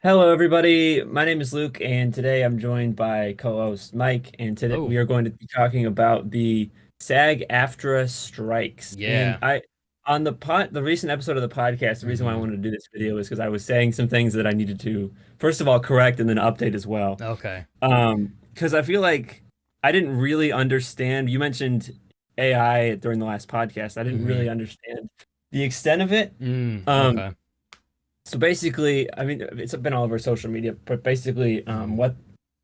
Hello, everybody. My name is Luke, and today I'm joined by co-host Mike. And today we Oh, are going to be talking about the SAG-AFTRA strikes. And yeah. on the recent episode of the podcast, the reason why I hmm wanted to do this video is because I was saying some things that I needed to, first of all, correct and then update as well. Okay. Because I feel like I didn't really understand. You mentioned AI during the last podcast. I didn't hmm really understand the extent of it. Um, Okay. so basically, I mean, it's been all over social media, but basically, hmm what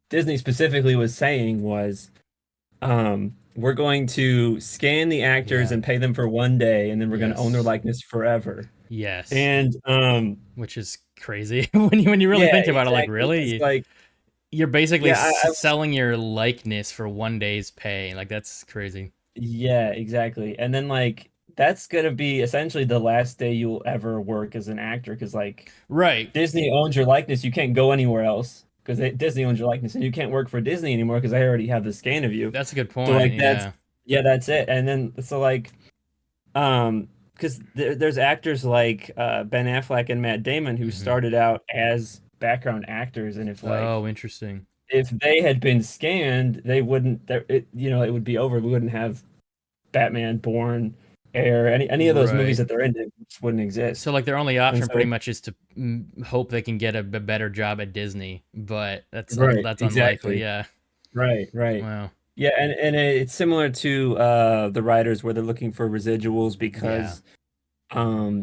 Disney specifically was saying was, we're going to scan the actors Yeah. and pay them for one day, and then we're going to own their Yes. likeness forever. Yes. And Which is crazy when you really yeah, think about it. Like, exactly. really, Because like, you're basically yeah, selling your likeness for one day's pay. Like, that's crazy. yeah, exactly. And then like, that's gonna be essentially the last day you'll ever work as an actor, because like, Right. Disney owns your likeness. You can't go anywhere else because Disney owns your likeness, and you can't work for Disney anymore because I already have the scan of you. That's a good So point. like that's Yeah. yeah, that's it. And then so like because there's actors like Ben Affleck and Matt Damon who hmm started out as background actors, and if like Oh, interesting. if they had been scanned, they wouldn't. It would be over. We wouldn't have Batman, Born, Air, any of those movies Right. that they're in. It just wouldn't So, exist. like, their only And option so pretty much is to hope they can get a better job at Disney, but right, that's unlikely. exactly. Yeah. Right, right. Wow. Yeah, and it's similar to the writers where they're looking for residuals Yeah. because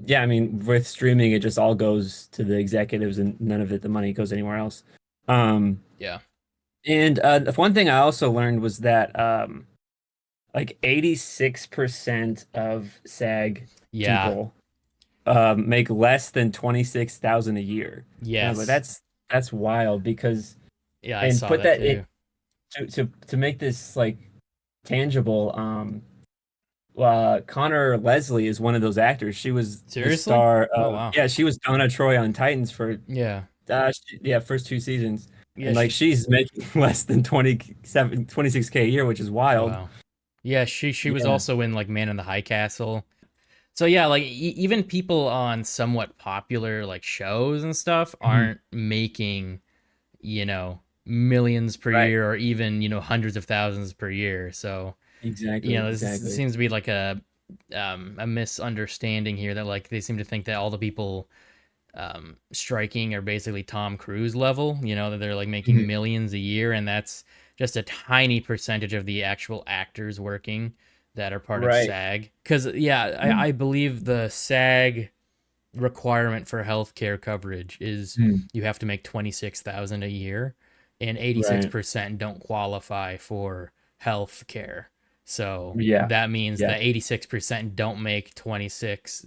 yeah, I mean with streaming it just all goes to the executives and none of the money goes anywhere else. Um Yeah. and one thing I also learned was that like 86% of SAG Yeah. people make less than 26,000 a year. And I was like Yes. that's wild because Yeah, I and saw put that that it too. to make this like tangible. Connor Leslie is one of those actors. She was the Seriously? star Oh of, wow. yeah, she was Donna Troy on Titans for, Yeah. yeah, first two seasons. Yeah, And like she she's making less than 26K a year, which is Oh wild. wow. Yeah, she was Yeah. also in like Man in the High Castle. So yeah, like even people on somewhat popular like shows and stuff Mhm. aren't making, millions per Right. year or even, hundreds of thousands per year. So, Exactly. this Exactly. seems to be like a misunderstanding here that like they seem to think that all the people striking are basically Tom Cruise level, that they're like making Mhm. millions a year, and that's just a tiny percentage of the actual actors working that are part of Right. SAG. Because, yeah, I believe the SAG requirement for healthcare coverage is Mhm. you have to make 26,000 a year, and Right. 86% don't qualify for healthcare. So Yeah. that means Yeah. that 86% don't make 26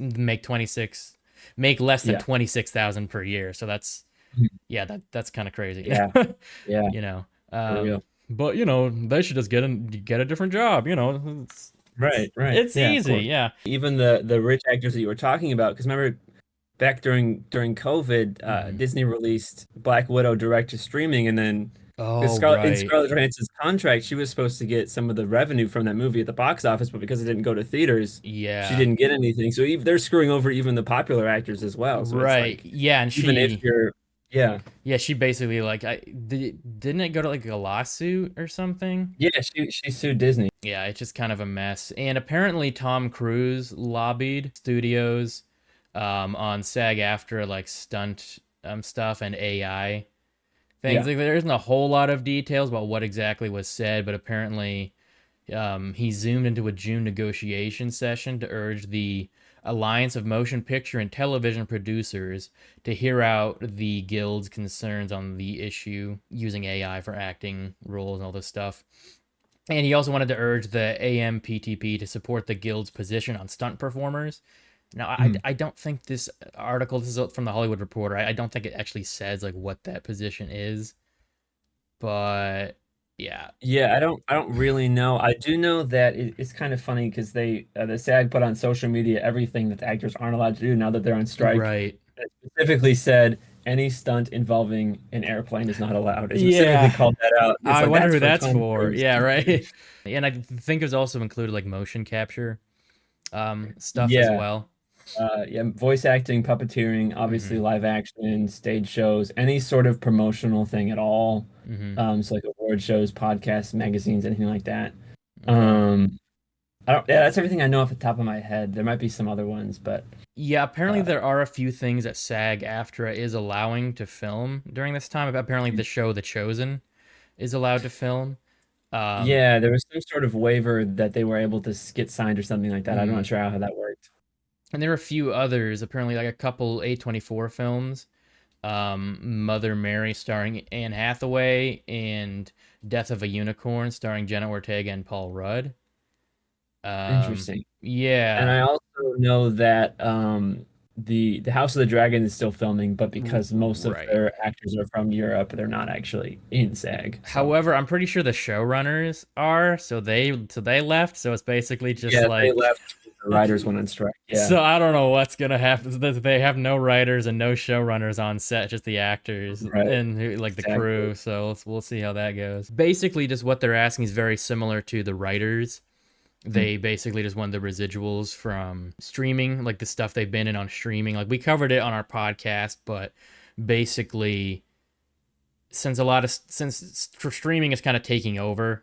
make less than Yeah. 26,000 per year. So that's Mhm. yeah, that's kind of crazy. Yeah. Yeah. you know. For real. But they should just get a different job, Right. Right. it's Yeah. Of easy. course. Yeah. Even the rich actors that you were talking about, because remember back during COVID, hmm Disney released Black Widow direct to streaming, and then because Oh, right. Scarlett Johansson's contract, she was supposed to get some of the revenue from that movie at the box office, but because it didn't go to theaters, she Yeah. didn't get anything. So they're screwing over even the popular actors as well. So it's Right. like Yeah, and even if you're, yeah, she basically like didn't it go to like a lawsuit or something? yeah, she sued Disney. Yeah, it's just kind of a mess. And apparently Tom Cruise lobbied studios on SAG-AFTRA like stunt stuff and AI things. Yeah, Like there isn't a whole lot of details about what exactly was said, but apparently he zoomed into a June negotiation session to urge the Alliance of Motion Picture and Television Producers to hear out the guild's concerns on the issue using AI for acting roles and all this stuff. And he also wanted to urge the AMPTP to support the guild's position on stunt performers. Now, mhm. I don't think this article, this is from the Hollywood Reporter, I don't think it actually says like what that position is, but yeah. Yeah. I don't really know. I do know that it's kind of funny because the SAG put on social media everything that the actors aren't allowed to do now that they're on strike. Right. It specifically said any stunt involving an airplane is not allowed. It specifically Yeah. called that out. It's I like wonder that's who for that's Tom for. Cruise. Yeah, right. And I think it's also included like motion capture stuff as Yeah, well. Yeah, voice acting, puppeteering, obviously Hmm. live action, stage shows, any sort of promotional thing at all. Hmm. So like award shows, podcasts, magazines, anything like that. Okay. Um, I don't, yeah, that's everything I know off the top of my head. There might be some other ones, but Yeah, apparently uh, there are a few things that SAG-AFTRA is allowing to film during this time. Apparently, the show The Chosen is allowed to film. Um, yeah, there was some sort of waiver that they were able to get signed or something like that. I'm not mhm. sure how that worked. And there are a few others. Apparently, like a couple A24 films. Mother Mary starring Anne Hathaway and Death of a Unicorn starring Jenna Ortega and Paul Rudd. Interesting. And Yeah, I also know that the House of the Dragon is still filming, but because most of right. their actors are from Europe, they're not actually in SAG. So However, I'm pretty sure the showrunners are, so they left. So it's basically just yeah, they like, left. The writers went on strike. Yeah, so I don't know what's gonna happen. They have no writers and no showrunners on set, just the actors right. and like the Exactly. crew. So we'll see how that goes. Basically, just what they're asking is very similar to the writers. Mm. They basically just want the residuals from streaming, like the stuff they've been in on streaming. Like we covered it on our podcast, but basically since streaming is kind of taking over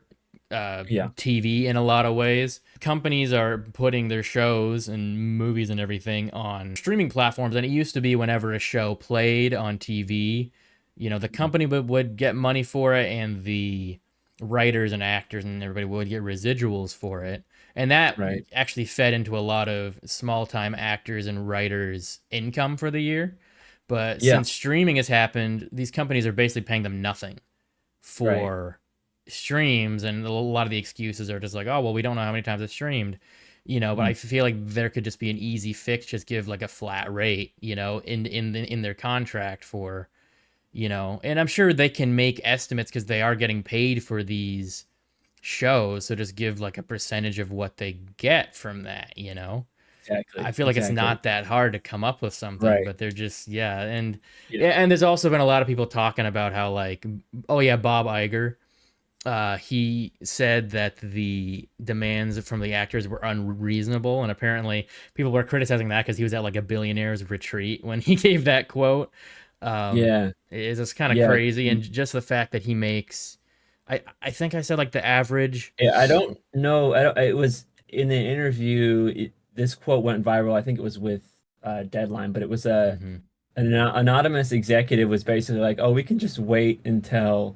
Yeah. TV in a lot of ways, companies are putting their shows and movies and everything on streaming platforms. And it used to be whenever a show played on TV, the company would get money for it, and the writers and actors and everybody would get residuals for it. And that Right. actually fed into a lot of small time actors and writers' income for the year. But Yeah. since streaming has happened, these companies are basically paying them nothing Right. for streams, and a lot of the excuses are just like, oh well, we don't know how many times it's streamed. But I Mm. feel like there could just be an easy fix, just give like a flat rate, in their contract for, and I'm sure they can make estimates because they are getting paid for these shows, so just give like a percentage of what they get from that. I Exactly. feel like it's Exactly. not that hard to come up with something, Right. but they're just, yeah. And Yeah. yeah, and there's also been a lot of people talking about how, like, oh yeah, Bob Iger, he said that the demands from the actors were unreasonable, and apparently people were criticizing that because he was at like a billionaire's retreat when he gave that quote. Yeah. It's just kind of Yeah. crazy, and just the fact that he makes, I think I said like the average. Yeah. I don't know. It was in an interview. This quote went viral. I think it was with Deadline, but it was Mhm. an anonymous executive was basically like, "Oh, we can just wait until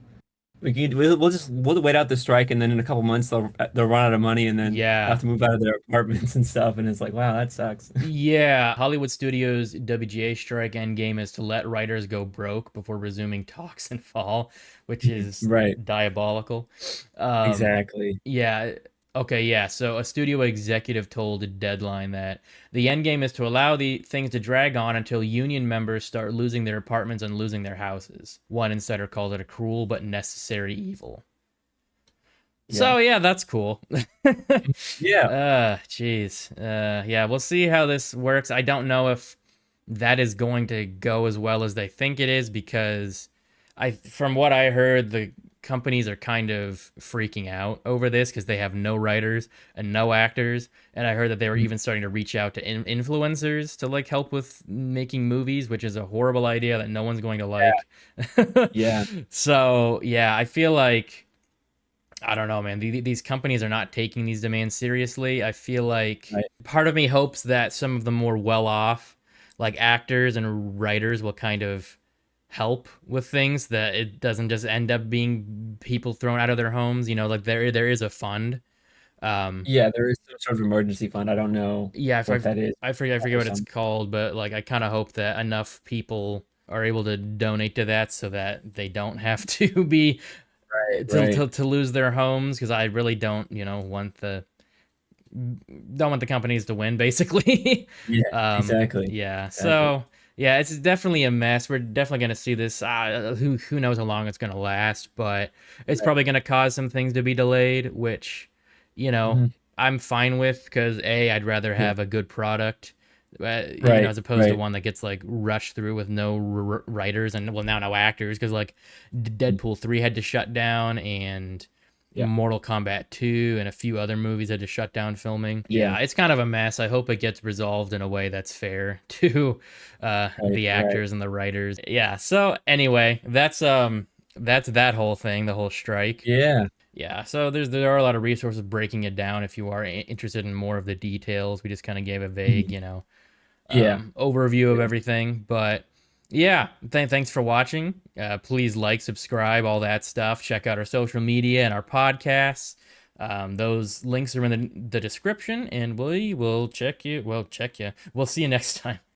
we'll wait out the strike, and then in a couple months they'll run out of money, and then have Yeah. to move out of their apartments and stuff." And it's like, wow, that sucks. Yeah, Hollywood Studios' WGA strike endgame is to let writers go broke before resuming talks in fall, which is Right. diabolical. Um, Exactly. yeah, okay, yeah. So a studio executive told Deadline that the endgame is to allow the things to drag on until union members start losing their apartments and losing their houses. One insider called it a cruel but necessary evil. Yeah. So yeah, that's cool. Yeah. Jeez. Yeah, we'll see how this works. I don't know if that is going to go as well as they think it is, because from what I heard, the companies are kind of freaking out over this because they have no writers and no actors. And I heard that they were even starting to reach out to influencers to like help with making movies, which is a horrible idea that no one's going to like. Yeah. So yeah, I feel like, I don't know, man. These companies are not taking these demands seriously. I feel like Right. part of me hopes that some of the more well off, like actors and writers, will kind of help with things, that it doesn't just end up being people thrown out of their homes. Like there is a fund. Um, Yeah, there is some sort of emergency fund. I don't know yeah, if what that is. I forget Or what it's some. called, but like I kind of hope that enough people are able to donate to that so that they don't have to be Right. to Right. to, to lose their homes, because I really don't want the companies to win, basically. Yeah. Exactly. Yeah. Exactly. So yeah, it's definitely a mess. We're definitely gonna see this. Who knows how long it's gonna last, but it's Right. probably gonna cause some things to be delayed, which, you know, Hmm. I'm fine with, because I'd rather Yeah. have a good product. Right. As opposed to Right. one that gets like rushed through with no writers and, well, now no actors, because like Deadpool 3 had to shut down, and Yeah. Mortal Kombat 2 and a few other movies had to shut down filming. Yeah. Yeah, it's kind of a mess. I hope it gets resolved in a way that's fair to Right. the Right. actors and the writers. Yeah. So anyway, that's that whole thing, the whole strike. Yeah. Yeah, so there are a lot of resources breaking it down if you are interested in more of the details. We just kind of gave a vague, Mhm. Yeah. overview of Yeah. everything. But yeah, thanks for watching. Please like, subscribe, all that stuff. Check out our social media and our podcasts. Those links are in the description, and we will check you. Well, check you. We'll see you next time.